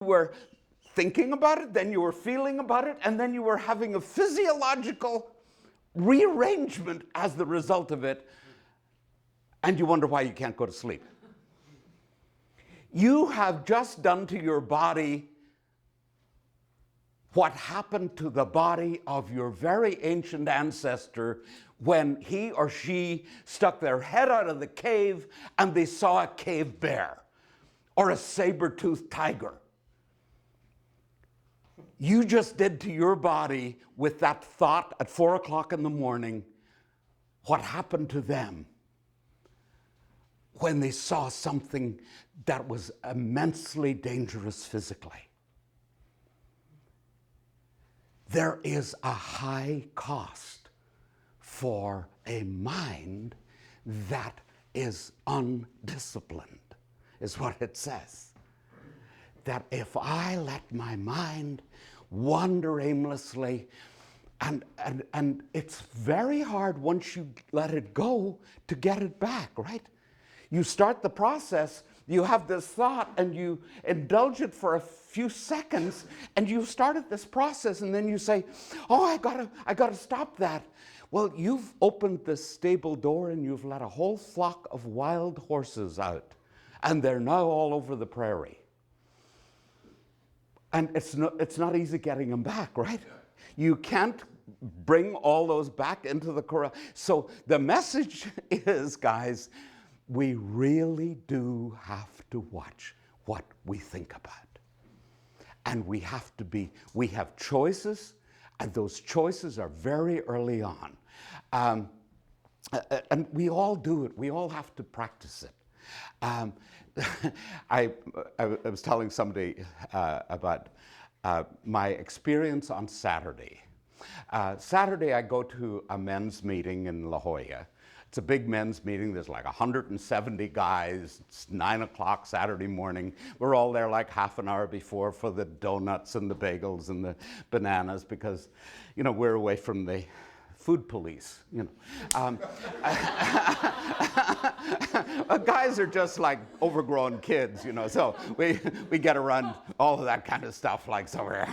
You were thinking about it, then you were feeling about it, and then you were having a physiological rearrangement as the result of it, and you wonder why you can't go to sleep. You have just done to your body what happened to the body of your very ancient ancestor when he or she stuck their head out of the cave and they saw a cave bear or a saber-toothed tiger. You just did to your body with that thought at 4 o'clock in the morning what happened to them when they saw something that was immensely dangerous physically. There is a high cost for a mind that is undisciplined, is what it says. That if I let my mind wander aimlessly, and it's very hard once you let it go to get it back, right? You start the process, you have this thought, and you indulge it for a few seconds, and you've started this process, and then you say, oh, I gotta stop that. Well, you've opened the stable door, and you've let a whole flock of wild horses out, and they're now all over the prairie. And it's not easy getting them back, right? You can't bring all those back into the corral. So the message is, guys, we really do have to watch what we think about. And we have choices, and those choices are very early on. And we all do it. We all have to practice it. I was telling somebody about my experience on Saturday. Saturday, I go to a men's meeting in La Jolla. It's a big men's meeting. There's like 170 guys. It's 9 o'clock Saturday morning. We're all there like half an hour before for the donuts and the bagels and the bananas because, you know, we're away from the food police, you know. Guys are just like overgrown kids, you know, so we get around all of that kind of stuff, like, so we're,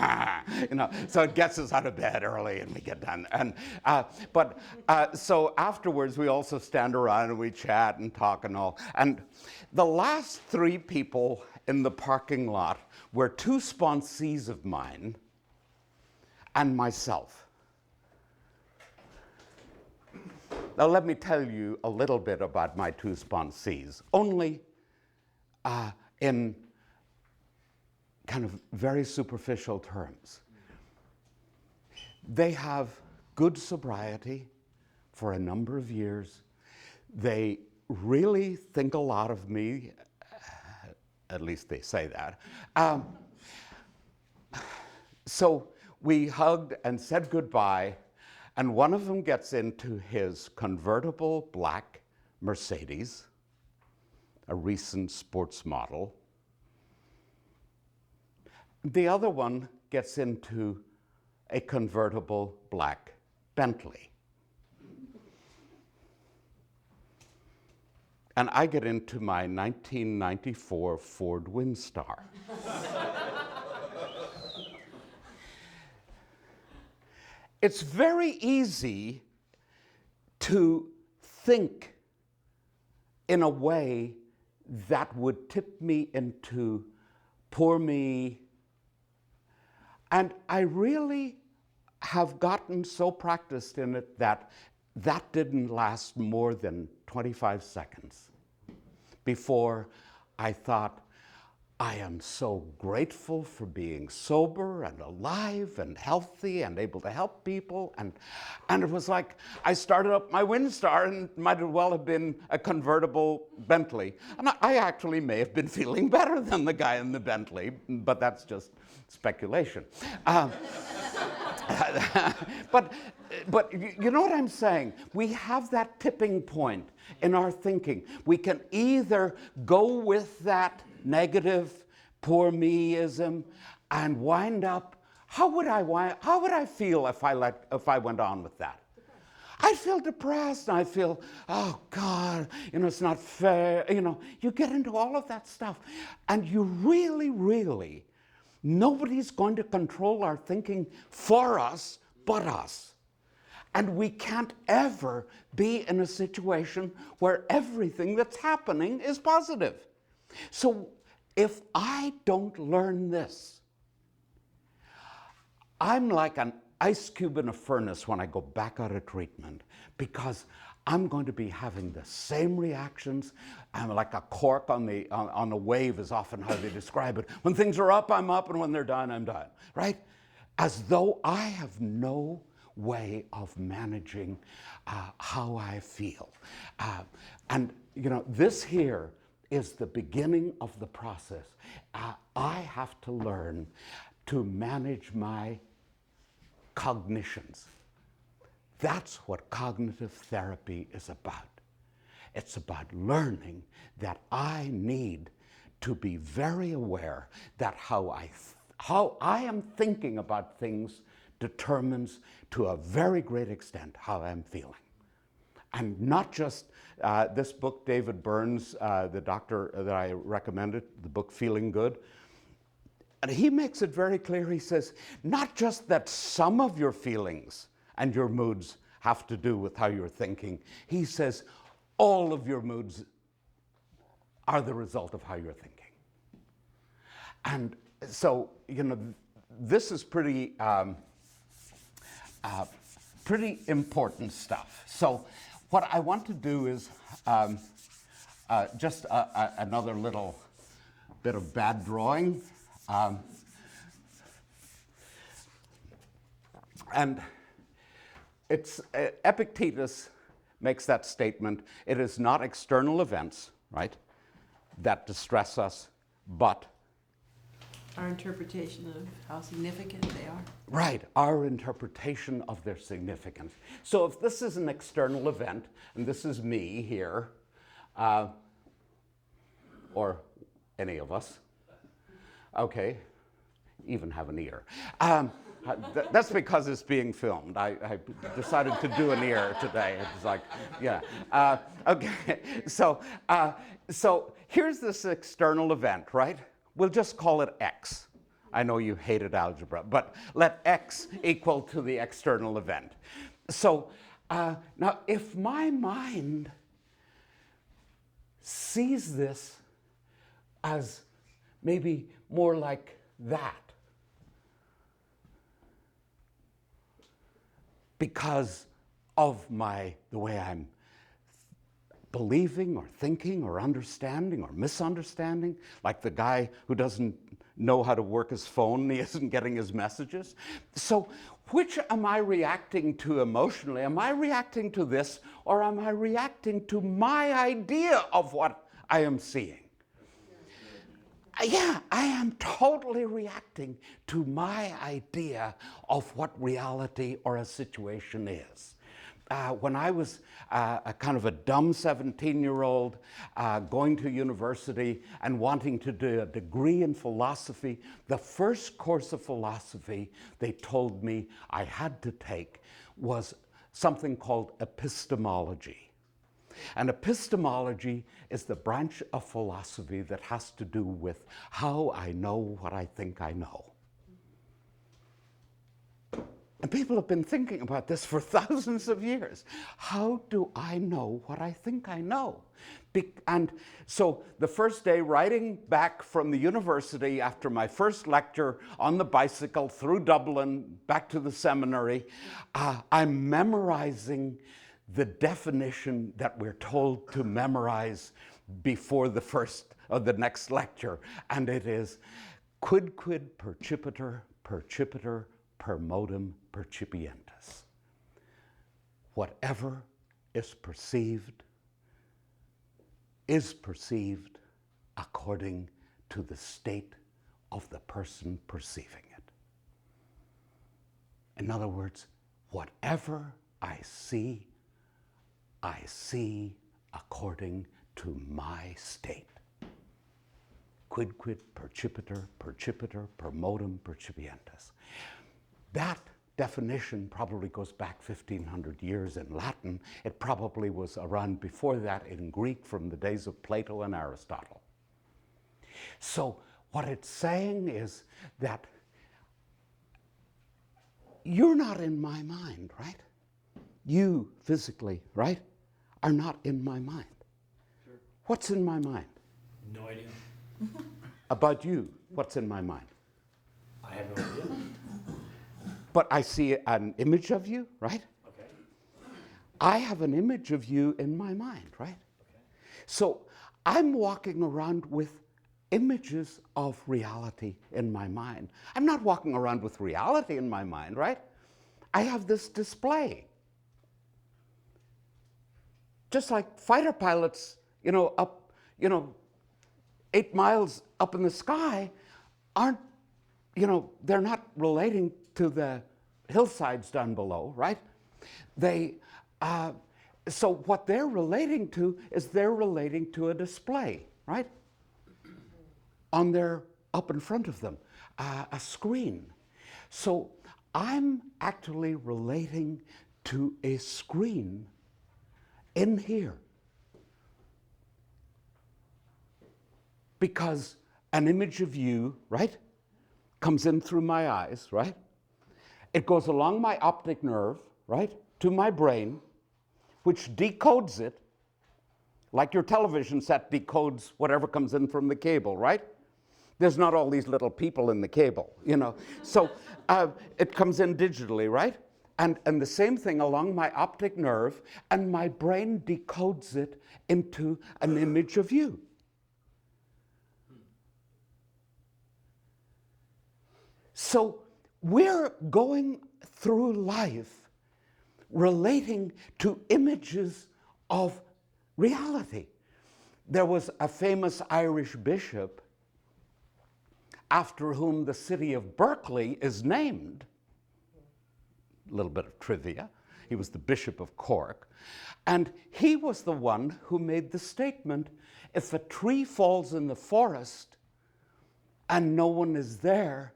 you know, so it gets us out of bed early and we get done. And so afterwards we also stand around and we chat and talk and all. And the last 3 people in the parking lot were 2 sponsees of mine and myself. Now, let me tell you a little bit about my 2 sponsees, only in kind of very superficial terms. They have good sobriety for a number of years. They really think a lot of me, at least they say that. So we hugged and said goodbye. And one of them gets into his convertible black Mercedes, a recent sports model. The other one gets into a convertible black Bentley. And I get into my 1994 Ford Windstar. It's very easy to think in a way that would tip me into poor me. And I really have gotten so practiced in it that that didn't last more than 25 seconds before I thought, I am so grateful for being sober and alive and healthy and able to help people. And it was like I started up my Windstar and it might as well have been a convertible Bentley. And I actually may have been feeling better than the guy in the Bentley, but that's just speculation. But you know what I'm saying? We have that tipping point in our thinking. We can either go with that negative poor me-ism and wind up, how would I feel if I went on with that? I'd feel depressed, and I'd feel, oh God, you know, it's not fair, you know, you get into all of that stuff. And you really, really Nobody's going to control our thinking for us but us. And we can't ever be in a situation where everything that's happening is positive. So if I don't learn this, I'm like an ice cube in a furnace when I go back out of treatment, because I'm going to be having the same reactions. I'm like a cork on a wave is often how they describe it. When things are up, I'm up, and when they're down, I'm down, right? As though I have no way of managing how I feel. And you know, this here is the beginning of the process. I have to learn to manage my cognitions. That's what cognitive therapy is about. It's about learning that I need to be very aware that how I am thinking about things determines to a very great extent how I'm feeling. And not just this book, David Burns, the doctor that I recommended, the book Feeling Good. And he makes it very clear. He says, not just that some of your feelings and your moods have to do with how you're thinking. He says, all of your moods are the result of how you're thinking. And so, you know, this is pretty important stuff. So what I want to do is just another little bit of bad drawing. And it's Epictetus makes that statement. It is not external events, right, that distress us, but our interpretation of how significant they are. Right, our interpretation of their significance. So if this is an external event, and this is me here, or any of us, okay, even have an ear. That's because it's being filmed. I decided to do an ear today. It's like, yeah. Okay, so here's this external event, right? We'll just call it X. I know you hated algebra, but let X equal to the external event. So now if my mind sees this as maybe more like that, because of the way I'm believing or thinking or understanding or misunderstanding, like the guy who doesn't know how to work his phone and he isn't getting his messages. So which am I reacting to emotionally? Am I reacting to this, or am I reacting to my idea of what I am seeing? Yeah, I am totally reacting to my idea of what reality or a situation is. When I was a kind of a dumb 17-year-old going to university and wanting to do a degree in philosophy, the first course of philosophy they told me I had to take was something called epistemology. And epistemology is the branch of philosophy that has to do with how I know what I think I know. And people have been thinking about this for thousands of years. How do I know what I think I know? And so the first day, riding back from the university after my first lecture on the bicycle through Dublin, back to the seminary, I'm memorizing the definition that we're told to memorize before the next lecture. And it is quid percipitor per modum percipientis. Whatever is perceived according to the state of the person perceiving it. In other words, whatever I see according to my state. Quid percipitor per modum percipientis. That definition probably goes back 1,500 years in Latin. It probably was around before that in Greek from the days of Plato and Aristotle. So What it's saying is that you're not in my mind, right? You physically, right, are not in my mind. Sure. What's in my mind? No idea. About you, what's in my mind? I have no idea. But I see an image of you, right? Okay. I have an image of you in my mind, right? Okay. So I'm walking around with images of reality in my mind. I'm not walking around with reality in my mind, right? I have this display. Just like fighter pilots, up, 8 miles up in the sky aren't, they're not relating to the hillsides down below, right? So what they're relating to is they're relating to a display, right? Up in front of them, a screen. So I'm actually relating to a screen in here. Because an image of you, right, comes in through my eyes, right? It goes along my optic nerve, right, to my brain, which decodes it, like your television set decodes whatever comes in from the cable, right? There's not all these little people in the cable, So it comes in digitally, right? And the same thing along my optic nerve, and my brain decodes it into an image of you. So we're going through life relating to images of reality. There was a famous Irish bishop after whom the city of Berkeley is named. A little bit of trivia. He was the Bishop of Cork. And he was the one who made the statement, if a tree falls in the forest and no one is there,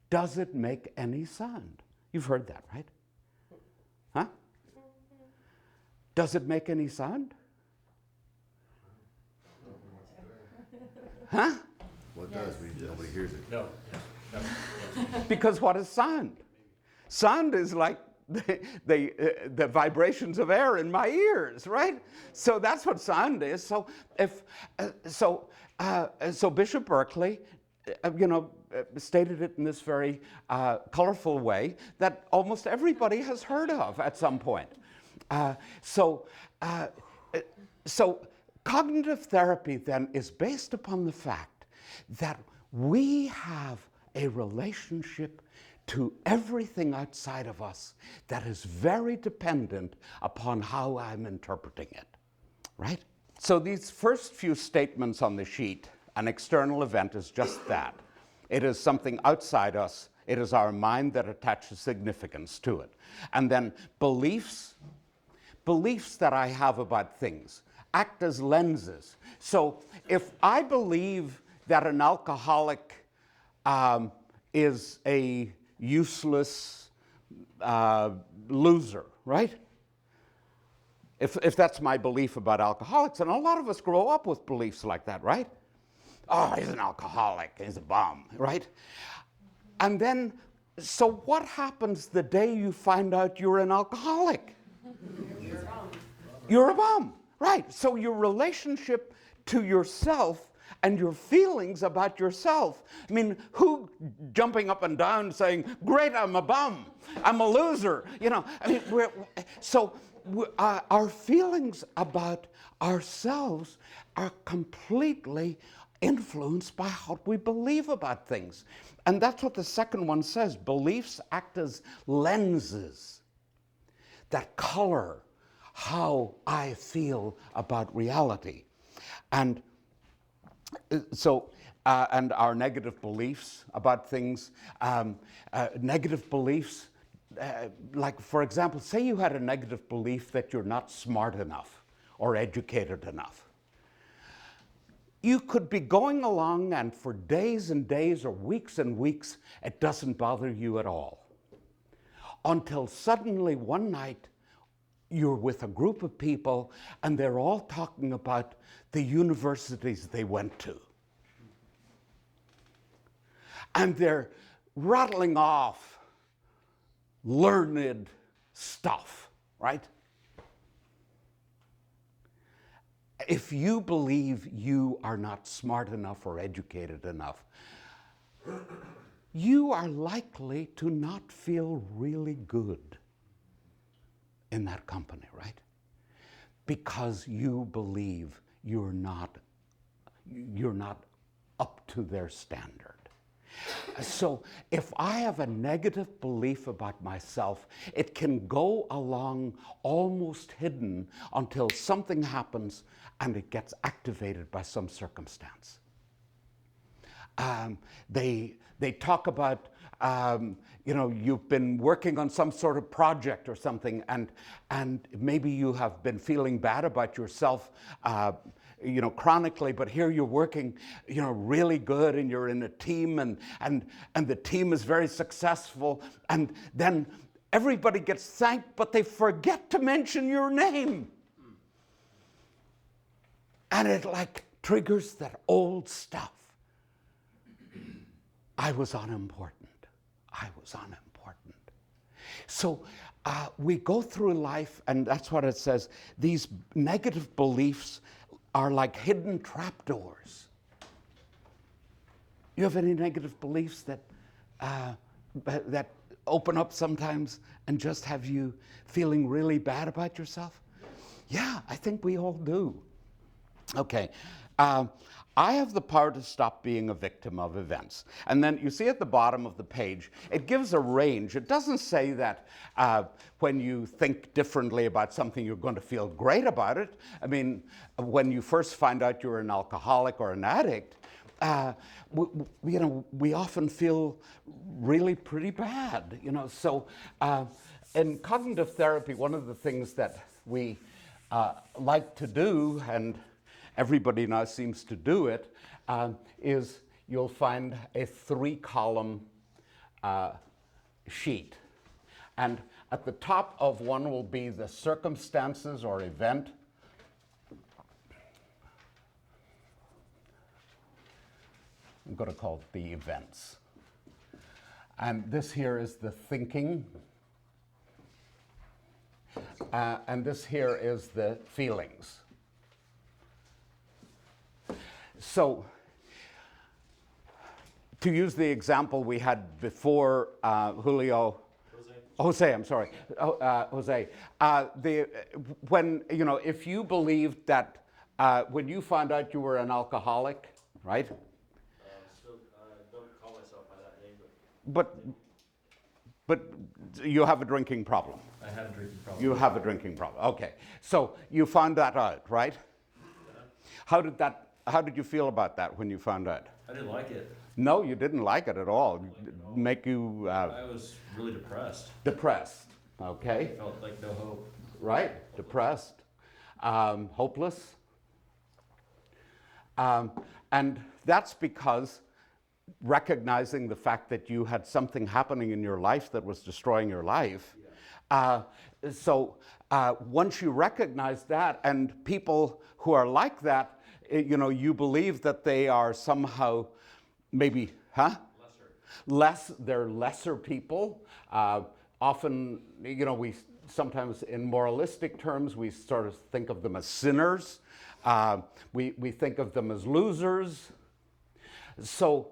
does it make any sound? You've heard that, right? Huh? Does it make any sound? Huh? Well, it does, nobody hears it. No. No. Because what is sound? Sound is like the vibrations of air in my ears, right? So that's what sound is. So Bishop Berkeley, stated it in this very colorful way that almost everybody has heard of at some point. So cognitive therapy then is based upon the fact that we have a relationship to everything outside of us that is very dependent upon how I'm interpreting it, right? So these first few statements on the sheet, an external event is just that. It is something outside us. It is our mind that attaches significance to it. And then beliefs that I have about things act as lenses. So if I believe that an alcoholic is a useless loser, right? If that's my belief about alcoholics, and a lot of us grow up with beliefs like that, right? Oh, he's an alcoholic, he's a bum, right? And then, so what happens the day you find out you're an alcoholic? You're a bum, right? So your relationship to yourself and your feelings about yourself. I mean, who jumping up and down saying, great, I'm a bum, I'm a loser, I mean, our feelings about ourselves are completely influenced by what we believe about things. And that's what the second one says. Beliefs act as lenses that color how I feel about reality. And and our negative beliefs about things, negative beliefs, like for example, say you had a negative belief that you're not smart enough or educated enough. You could be going along and for days and days or weeks and weeks, it doesn't bother you at all. Until suddenly one night, you're with a group of people and they're all talking about the universities they went to. and they're rattling off learned stuff, right? If you believe you are not smart enough or educated enough, you are likely to not feel really good in that company, right? Because you believe you're not up to their standard. So if I have a negative belief about myself, it can go along almost hidden until something happens and it gets activated by some circumstance. They talk about, you've been working on some sort of project or something, and maybe you have been feeling bad about yourself, chronically, but here you're working, really good, and you're in a team, and the team is very successful, and then everybody gets thanked, but they forget to mention your name. And it like triggers that old stuff. I was unimportant. I was unimportant. So we go through life, and that's what it says. These negative beliefs are like hidden trapdoors. You have any negative beliefs that open up sometimes and just have you feeling really bad about yourself? Yeah, I think we all do. Okay. I have the power to stop being a victim of events. And then you see at the bottom of the page, it gives a range. It doesn't say that when you think differently about something, you're going to feel great about it. I mean, when you first find out you're an alcoholic or an addict, we often feel really pretty bad. So in cognitive therapy, one of the things that we like to do, and everybody now seems to do it, is you'll find a 3-column sheet. And at the top of one will be the circumstances or event. I'm going to call it the events. And this here is the thinking. And this here is the feelings. So, to use the example we had before, Julio, Jose, I'm sorry, Jose. If you believed that when you found out you were an alcoholic, right? Don't call myself by that name, But you have a drinking problem. I have a drinking problem. You have a drinking problem. Okay. So you found that out, right? Yeah. How did you feel about that when you found out? I didn't like it. No, you didn't like it at all. Make you I was really depressed. depressed. Okay. Felt like no hope. Right. Depressed. Hopeless. And that's because recognizing the fact that you had something happening in your life that was destroying your life. So once you recognize that, and people who are like that, you believe that they are somehow maybe, they're lesser people. Often, we sometimes in moralistic terms, we sort of think of them as sinners. We think of them as losers. So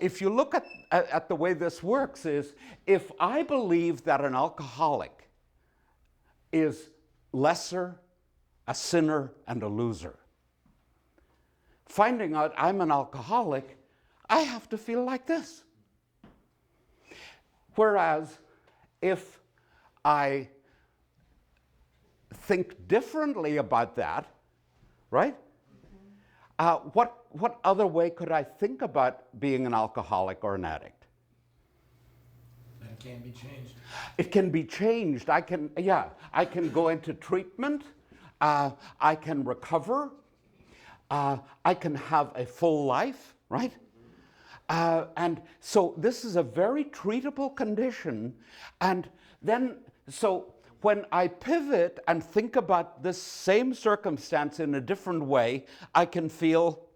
if you look at the way this works is, if I believe that an alcoholic is lesser, a sinner, and a loser, finding out I'm an alcoholic, I have to feel like this. Whereas if I think differently about that, right? What other way could I think about being an alcoholic or an addict? That can be changed. It can be changed. I can go into treatment. I can recover. I can have a full life, right? And so this is a very treatable condition. And then, so when I pivot and think about this same circumstance in a different way, I can feel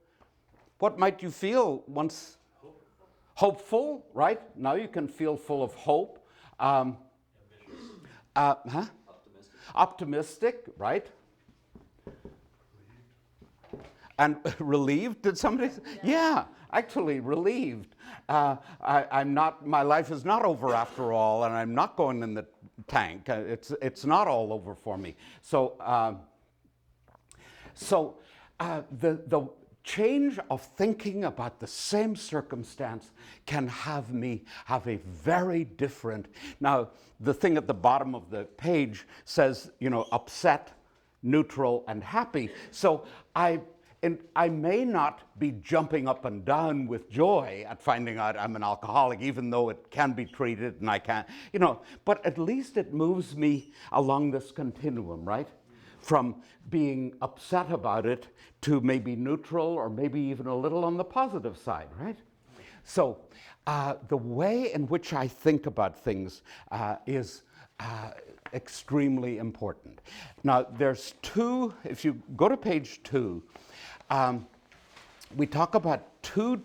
What might you feel once? Hopeful, right? Now you can feel full of hope. Optimistic, right? And relieved, did somebody say? Yeah, actually relieved. I'm not, my life is not over after all, and I'm not going in the tank. It's not all over for me. So, the change of thinking about the same circumstance can have me have a very different. Now, the thing at the bottom of the page says, you know, upset, neutral, and happy. So I may not be jumping up and down with joy at finding out I'm an alcoholic, even though it can be treated and I can't, you know, but at least it moves me along this continuum, right? From being upset about it to maybe neutral or maybe even a little on the positive side, right? So the way in which I think about things is extremely important. Now, there's two, if you go to page 2, we talk about two